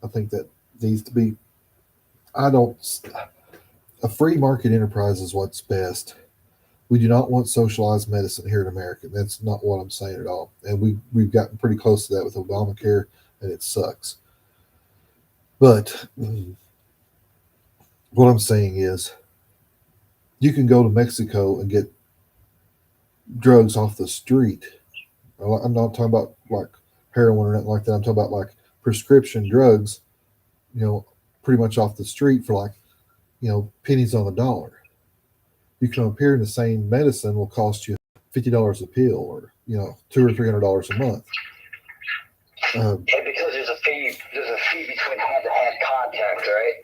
I think that needs to be. A free market enterprise is what's best. We do not want socialized medicine here in America. That's not what I'm saying at all. And we've gotten pretty close to that with Obamacare, and it sucks. But what I'm saying is, you can go to Mexico and get drugs off the street. I'm not talking about like heroin or nothing like that. I'm talking about like prescription drugs, pretty much off the street for like, pennies on the dollar. You come up here and the same medicine will cost you $50 a pill, or $200 or $300 a month. Because there's a fee between hand-to-hand contact, right?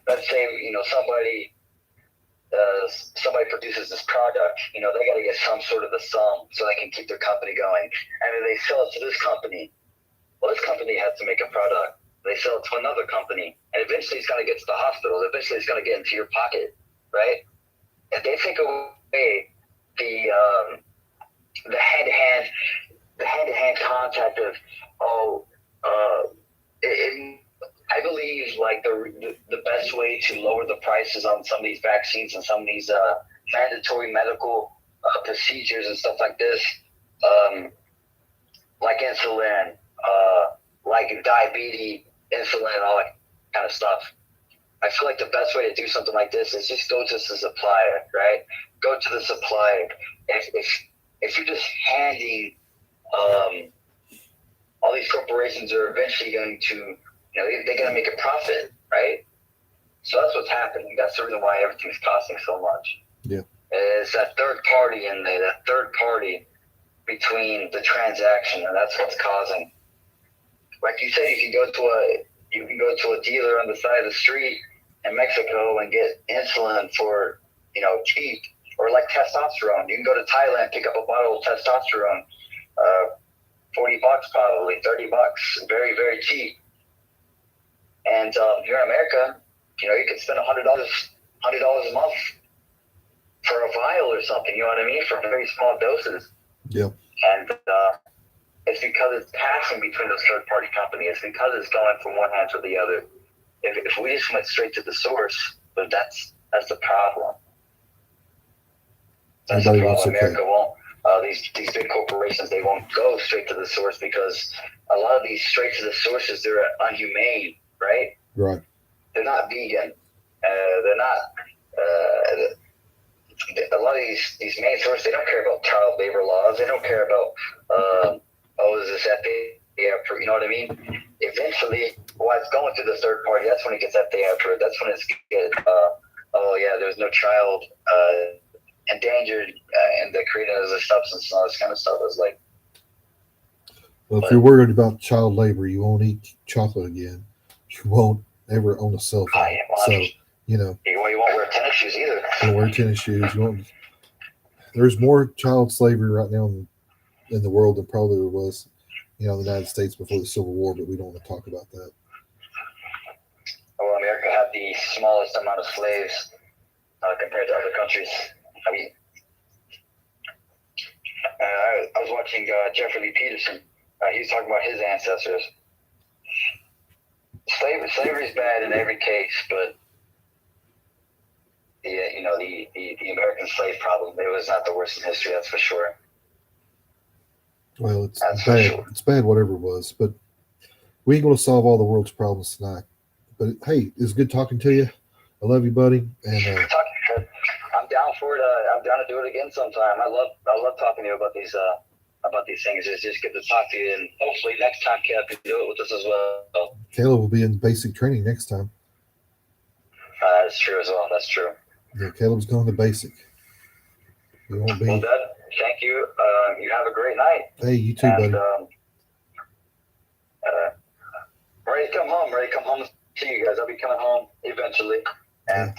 Let's say somebody produces this product, they got to get some sort of a sum so they can keep their company going, and then they sell it to this company. Well, this company has to make a product. They sell it to another company, and eventually it's going to get to the hospitals. Eventually it's going to get into your pocket, right? If they take away the hand-to-hand contact of I believe like the best way to lower the prices on some of these vaccines and some of these mandatory medical procedures and stuff like this, like insulin, like diabetes, insulin, all that kind of stuff. I feel like the best way to do something like this is just go to the supplier, right? Go to the supplier. If you're just handing all these corporations are eventually going to, they're going to make a profit, right? So that's what's happening. That's the reason why everything's costing so much. Yeah. It's that third party in there, that third party between the transaction, and that's what's causing. Like you said, you can go to a dealer on the side of the street in Mexico and get insulin for, cheap, or like testosterone. You can go to Thailand, pick up a bottle of testosterone, $40 probably, $30, very, very cheap. And here in America, you can spend $100 a month for a vial or something. You know what I mean? For very small doses. Yeah. And it's because it's passing between those third-party companies. It's because it's going from one hand to the other. If we just went straight to the source, but that's the problem. That's the problem. America won't. These big corporations, they won't go straight to the source because a lot of these straight to the sources, they're unhumane, right? Right. They're not vegan. They're not. A lot of these main sources, they don't care about child labor laws. They don't care about is this FDA approved? You know what I mean? Eventually, while it's going through the third party, that's when it gets FDA approved. That's when it's there's no child endangered, and they're created as a substance and all this kind of stuff. It's like, well, if you're worried about child labor, you won't eat chocolate again. You won't ever own a cell phone. You won't wear tennis shoes either. You won't wear tennis shoes. There's more child slavery right now in the world than probably there was, in the United States before the Civil War, but we don't want to talk about that. Well, America had the smallest amount of slaves compared to other countries. I mean, I was watching Jeffrey Lee Peterson. He was talking about his ancestors. Slavery is bad in every case, but the American slave problem, it was not the worst in history, that's for sure. Well, it's bad. Sure. It's bad, whatever it was, but we ain't going to solve all the world's problems tonight. But hey, it's good talking to you. I love you, buddy. And I'm down for it. I'm down to do it again sometime. I love talking to you about these things. It's just good to talk to you, and hopefully next time Caleb can do it with us as well. Caleb will be in basic training next time. That's true as well. That's true. Yeah, Caleb's going to basic. We won't be. Well, Dad, thank you. You have a great night. Hey, you too, buddy. Ready to come home to see you guys. I'll be coming home eventually, and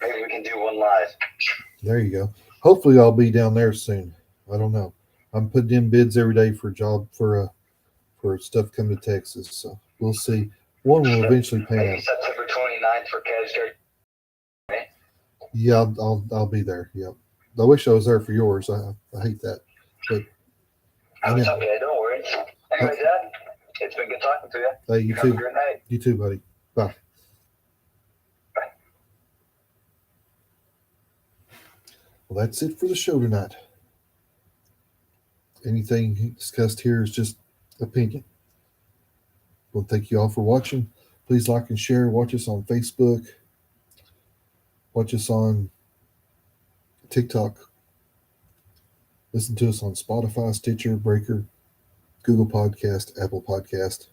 maybe we can do one live. There you go. Hopefully, I'll be down there soon. I don't know. I'm putting in bids every day for stuff coming to Texas, so we'll see. One will eventually pan out. September 29th for Cashgate. Right? Yeah, I'll be there. Yep. I wish I was there for yours. I hate that, but it's okay. Don't worry. Anyway, Dad, it's been good talking to you. Hey, you too. Have a good night. You too, buddy. Bye. Bye. Well, that's it for the show tonight. Anything discussed here is just opinion. Well, thank you all for watching. Please like and share. Watch us on Facebook. Watch us on TikTok. Listen to us on Spotify, Stitcher, Breaker, Google Podcast, Apple Podcast,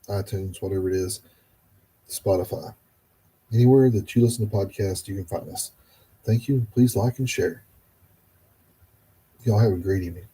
iTunes, whatever it is, Spotify. Anywhere that you listen to podcasts, you can find us. Thank you. Please like and share. Y'all have a great evening.